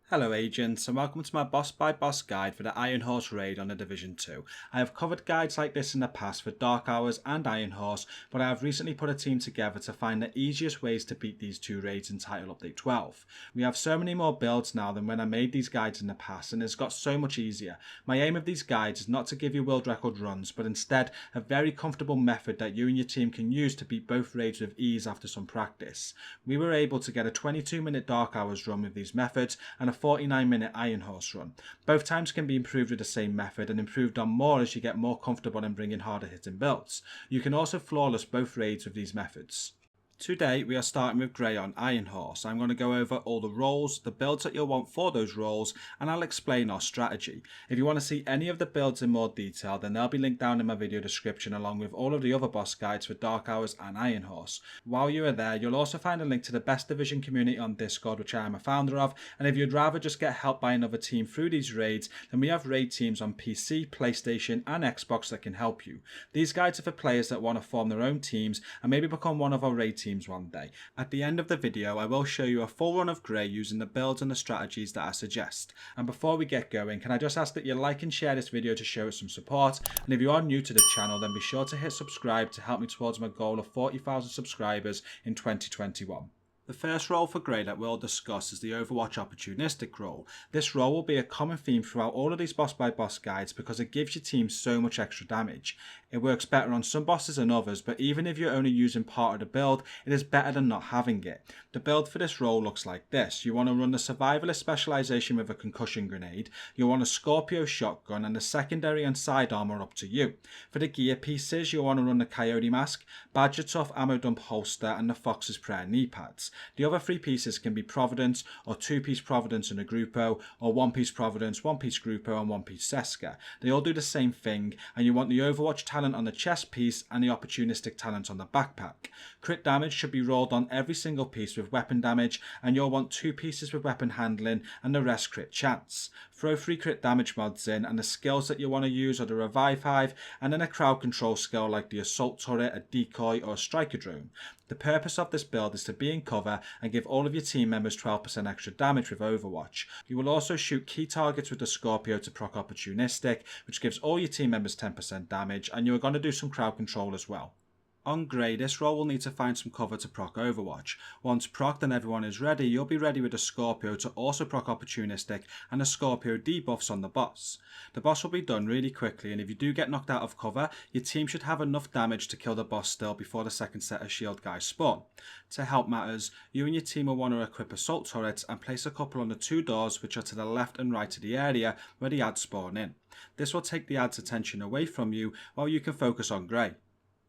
Hello agents and welcome to my boss by boss guide for the Iron Horse raid on the Division 2. I have covered guides like this in the past for Dark Hours and Iron Horse, but I have recently put a team together to find the easiest ways to beat these two raids in Title Update 12. We have so many more builds now than when I made these guides in the past, and it's got so much easier. My aim of these guides is not to give you world record runs, but instead a very comfortable method that you and your team can use to beat both raids with ease after some practice. We were able to get a 22-minute Dark Hours run with these methods and a 49-minute Iron Horse run. Both times can be improved with the same method and improved on more as you get more comfortable in bringing harder hitting builds. You can also flawless both raids with these methods. Today we are starting with Grey on Iron Horse. I'm going to go over all the roles, the builds that you'll want for those roles, and I'll explain our strategy. If you want to see any of the builds in more detail, then they'll be linked down in my video description along with all of the other boss guides for Dark Hours and Iron Horse. While you are there, you'll also find a link to the best division community on Discord, which I am a founder of, and if you'd rather just get help by another team through these raids, then we have raid teams on PC, PlayStation and Xbox that can help you. These guides are for players that want to form their own teams and maybe become one of our raid teams one day. At the end of the video, I will show you a full run of Grey using the builds and the strategies that I suggest. And before we get going, can I just ask that you like and share this video to show it some support, and if you are new to the channel then be sure to hit subscribe to help me towards my goal of 40,000 subscribers in 2021. The first role for Grey that we'll discuss is the Overwatch Opportunistic role. This role will be a common theme throughout all of these boss by boss guides because it gives your team so much extra damage. It works better on some bosses than others, but even if you're only using part of the build, it is better than not having it. The build for this role looks like this. You want to run the Survivalist specialization with a concussion grenade, you want a Scorpio shotgun, and the secondary and sidearm are up to you. For the gear pieces, you want to run the Coyote mask, Badger Tough ammo dump holster, and the Fox's Prayer knee pads. The other three pieces can be Providence, or 2-piece Providence and a Gruppo, or 1-piece Providence, 1-piece Gruppo and 1-piece Seska. They all do the same thing, and you want the Overwatch talent on the chest piece and the Opportunistic talent on the backpack. Crit damage should be rolled on every single piece with weapon damage, and you'll want 2 pieces with weapon handling and the rest crit chance. Throw 3 crit damage mods in, and the skills that you want to use are the Revive Hive and then a crowd control skill like the Assault Turret, a Decoy or a Striker Drone. The purpose of this build is to be in cover and give all of your team members 12% extra damage with Overwatch. You will also shoot key targets with the Scorpio to proc Opportunistic, which gives all your team members 10% damage, and you are going to do some crowd control as well. On Grey, this role will need to find some cover to proc Overwatch. Once procced and everyone is ready, you'll be ready with a Scorpio to also proc Opportunistic and the Scorpio debuffs on the boss. The boss will be done really quickly, and if you do get knocked out of cover, your team should have enough damage to kill the boss still before the second set of shield guys spawn. To help matters, you and your team will want to equip assault turrets and place a couple on the 2 doors which are to the left and right of the area where the ads spawn in. This will take the ads' attention away from you while you can focus on Grey.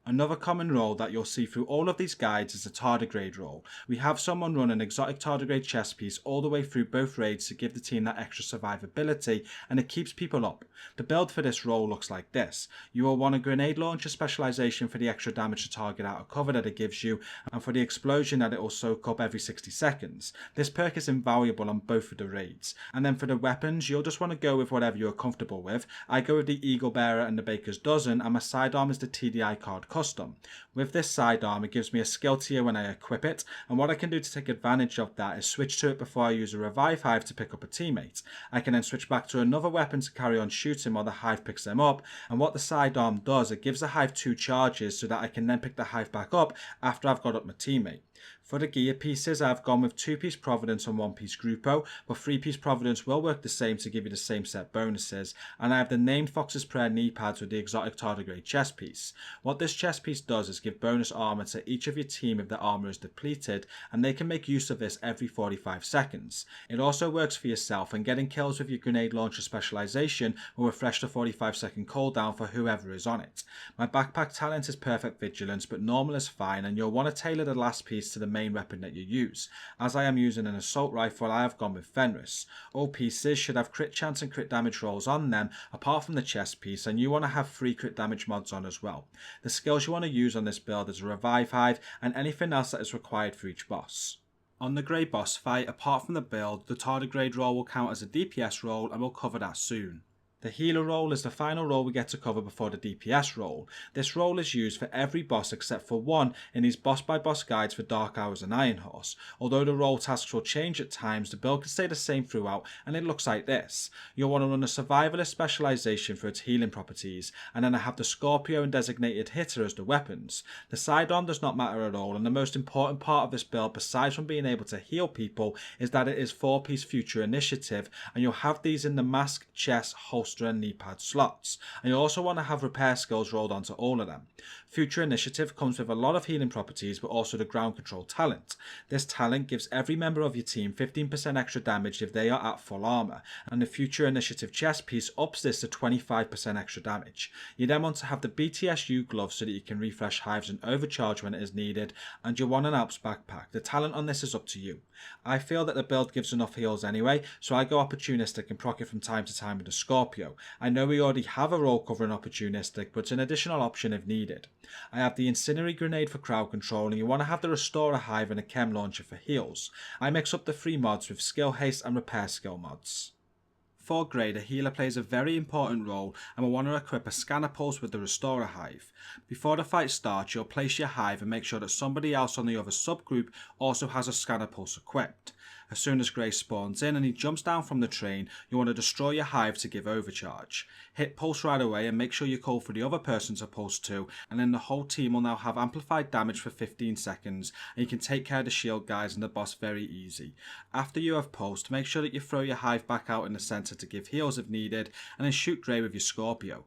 Another common role that you'll see through all of these guides is the Tardigrade role. We have someone run an exotic Tardigrade chest piece all the way through both raids to give the team that extra survivability, and it keeps people up. The build for this role looks like this. You will want a grenade launcher specialization for the extra damage to target out of cover that it gives you, and for the explosion that it will soak up every 60 seconds. This perk is invaluable on both of the raids. And then for the weapons, you'll just want to go with whatever you're comfortable with. I go with the Eagle Bearer and the Baker's Dozen, and my sidearm is the TDI card custom. With this sidearm, it gives me a skill tier when I equip it, and what I can do to take advantage of that is switch to it before I use a Revive Hive to pick up a teammate. I can then switch back to another weapon to carry on shooting while the Hive picks them up, and what the sidearm does, it gives the Hive 2 charges so that I can then pick the Hive back up after I've got up my teammate. For the gear pieces, I've gone with 2-piece Providence and 1-piece Gruppo, but 3-piece Providence will work the same to give you the same set bonuses, and I have the named Fox's Prayer knee pads with the exotic Tardigrade chest piece. What this chest piece does is give bonus armor to each of your team if the armor is depleted, and they can make use of this every 45 seconds. It also works for yourself, and getting kills with your grenade launcher specialization will refresh the 45-second cooldown for whoever is on it. My backpack talent is perfect vigilance, but normal is fine, and you'll want to tailor the last piece to the main weapon that you use. As I am using an assault rifle, I have gone with Fenris. All pieces should have crit chance and crit damage rolls on them apart from the chest piece, and you want to have 3 crit damage mods on as well. The skills you want to use on this build is a Revive Hive and anything else that is required for each boss. On the Grey boss fight, apart from the build, the Tardigrade role will count as a DPS role, and we'll cover that soon. The healer role is the final role we get to cover before the DPS role. This role is used for every boss except for one in these boss by boss guides for Dark Hours and Iron Horse. Although the role tasks will change at times, the build can stay the same throughout, and it looks like this. You'll want to run a survivalist specialization for its healing properties, and then I have the Scorpio and designated hitter as the weapons. The sidearm does not matter at all, and the most important part of this build, besides from being able to heal people, is that it is 4-piece future initiative, and you'll have these in the mask, chest, holster and knee pad slots, and you also want to have repair skills rolled onto all of them. Future Initiative comes with a lot of healing properties but also the ground control talent. This talent gives every member of your team 15% extra damage if they are at full armor, and the Future Initiative chest piece ups this to 25% extra damage. You then want to have the BTSU gloves so that you can refresh hives and overcharge when it is needed, and you want an Alps backpack. The talent on this is up to you. I feel that the build gives enough heals anyway, so I go Opportunistic and proc it from time to time with the Scorpio. I know we already have a role covering Opportunistic, but it's an additional option if needed. I have the Incendiary Grenade for crowd control, and you want to have the Restorer Hive and a Chem Launcher for heals. I mix up the 3 mods with Skill Haste and Repair Skill mods. For Grey, the healer plays a very important role, and will want to equip a Scanner Pulse with the Restorer Hive. Before the fight starts, you'll place your hive and make sure that somebody else on the other subgroup also has a Scanner Pulse equipped. As soon as Grey spawns in and he jumps down from the train, you want to destroy your hive to give overcharge. Hit pulse right away and make sure you call for the other person to pulse too, and then the whole team will now have amplified damage for 15 seconds, and you can take care of the shield guys and the boss very easy. After you have pulsed, make sure that you throw your hive back out in the centre to give heals if needed, and then shoot Grey with your Scorpio.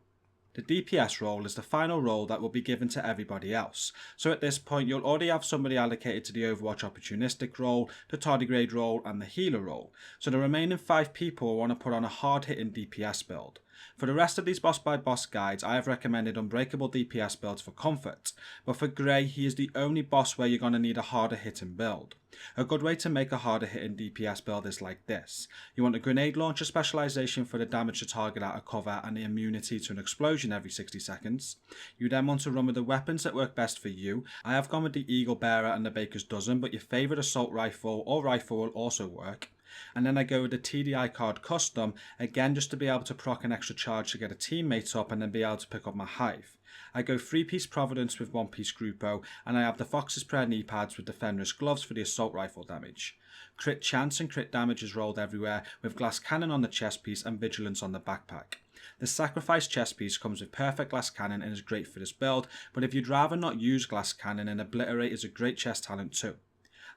The DPS role is the final role that will be given to everybody else. So at this point you'll already have somebody allocated to the Overwatch Opportunistic role, the Tardigrade role and the healer role. So the remaining 5 people will want to put on a hard hitting DPS build. For the rest of these boss by boss guides, I have recommended unbreakable DPS builds for comfort, but for Grey he is the only boss where you're going to need a harder hitting build. A good way to make a harder hitting DPS build is like this. You want a grenade launcher specialization for the damage to target out of cover and the immunity to an explosion every 60 seconds. You then want to run with the weapons that work best for you. I have gone with the Eagle Bearer and the Baker's Dozen, but your favourite assault rifle or rifle will also work. And then I go with the TDI card custom, again just to be able to proc an extra charge to get a teammate up and then be able to pick up my hive. I go 3-piece Providence with 1-piece Grupo, and I have the Fox's Prayer knee pads with the Fenris gloves for the assault rifle damage. Crit chance and crit damage is rolled everywhere, with glass cannon on the chest piece and vigilance on the backpack. The sacrifice chest piece comes with perfect glass cannon and is great for this build, but if you'd rather not use glass cannon, then obliterate is a great chest talent too.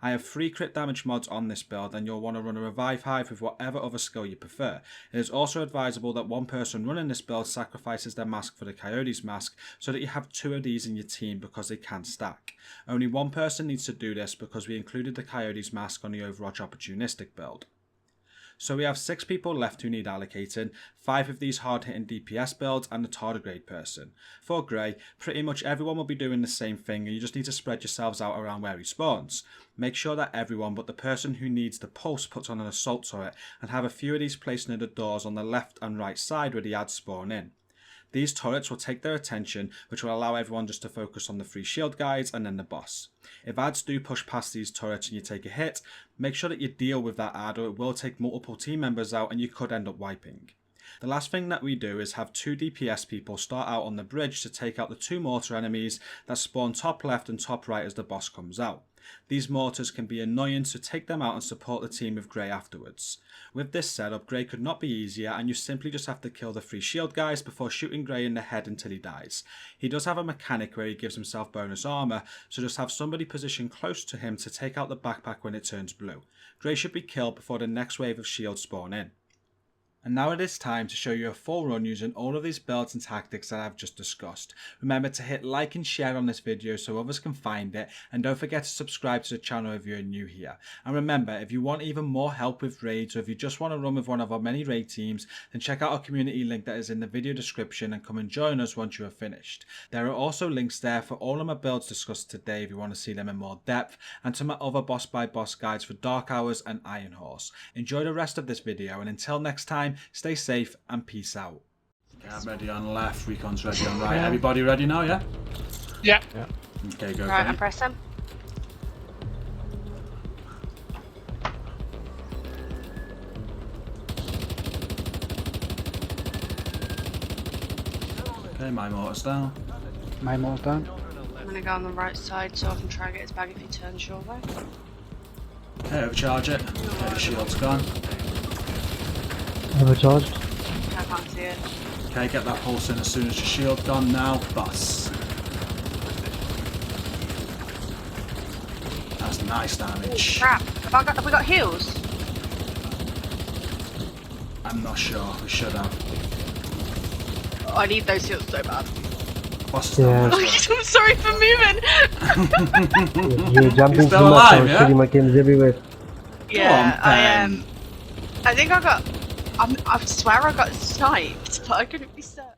I have 3 crit damage mods on this build, and you'll want to run a revive hive with whatever other skill you prefer. It is also advisable that one person running this build sacrifices their mask for the Coyote's mask so that you have 2 of these in your team because they can stack. Only one person needs to do this because we included the Coyote's mask on the Overwatch Opportunistic build. So we have 6 people left who need allocating, 5 of these hard hitting DPS builds and the Tardigrade person. For Grey, pretty much everyone will be doing the same thing, and you just need to spread yourselves out around where he spawns. Make sure that everyone but the person who needs the pulse puts on an assault turret, and have a few of these placed near the doors on the left and right side where the ads spawn in. These turrets will take their attention, which will allow everyone just to focus on the 3 shield guides and then the boss. If ads do push past these turrets and you take a hit, make sure that you deal with that ad, or it will take multiple team members out and you could end up wiping. The last thing that we do is have 2 DPS people start out on the bridge to take out the 2 mortar enemies that spawn top left and top right as the boss comes out. These mortars can be annoying, so take them out and support the team with Grey afterwards. With this setup, Grey could not be easier, and you simply just have to kill the 3 shield guys before shooting Grey in the head until he dies. He does have a mechanic where he gives himself bonus armor, so just have somebody positioned close to him to take out the backpack when it turns blue. Grey should be killed before the next wave of shields spawn in. And now it is time to show you a full run using all of these builds and tactics that I've just discussed. Remember to hit like and share on this video so others can find it, and don't forget to subscribe to the channel if you're new here. And remember, if you want even more help with raids, or if you just want to run with one of our many raid teams, then check out our community link that is in the video description and come and join us once you are finished. There are also links there for all of my builds discussed today if you want to see them in more depth, and to my other boss by boss guides for Dark Hours and Iron Horse. Enjoy the rest of this video, and until next time, stay safe and peace out. Okay, I'm ready on left, Recon's ready on right. Everybody ready now, yeah? Yeah. Okay, go. Right, I press him. Okay, my mortar's down. My mortar's down. I'm gonna go on the right side so I can try and get his bag if he turns your way. Okay, overcharge it. Okay, the shield's gone. Overcharged. I can't see it. Okay, get that pulse in as soon as your shield's gone now. Boss. That's nice damage. Crap! Have we got heals? I'm not sure. We should have. Oh, I need those heals so bad. Boss is Yeah. down. I'm sorry for moving! You're jumping He's still too much. alive, I'm yeah? shooting my kills everywhere. Yeah, Go on, I think I got... I swear I got sniped, but I couldn't be certain.